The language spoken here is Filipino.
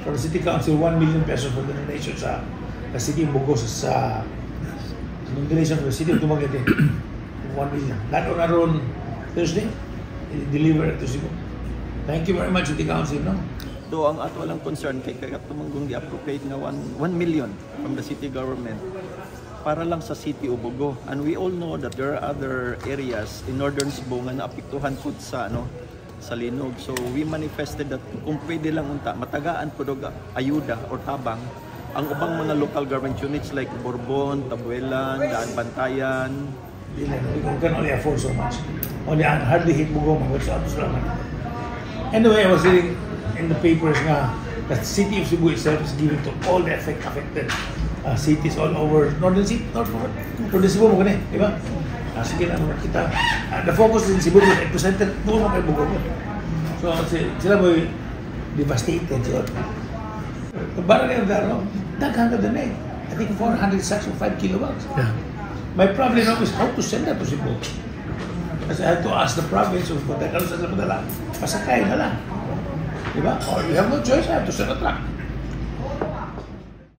from the City Council 1 million pesos for the donation sa City of Bugos sa donation for the City of Dumaguete. 1 million. Naroon Thursday, deliver to Cebu. Thank you very much, City Council. No? Do ang ato walang concern kay tumanggong di-appropriate nga 1 million from the city government para lang sa City of Bugo. And we all know that there are other areas in Northern Cebu nga naapektuhan po sa sa linog. So we manifested that kung pwede lang unta matagaan po dog ayuda or tabang ang ubang mga local government units like Borbon, Tabuelan, Daan Bantayan. We can only afford so much. Only hardly hit Bugo. Anyway, I was reading in the papers nga that the City of Cebu itself is giving to all the affected cities all over Northern Cebu mo kani, di ba? Sige na kita. The focus in Cebu is represented doon mo kay Bugo. So sila mo devastated. So, para rin daro, daghan ka doon I think 400 sacks of 5 kilograms. Yeah. My problem now is how to send that to Cebu. Kasi I had to ask the province of kung tayo sa padala, pasakay na lang. Diba? Or we have no choice, I have to send a truck.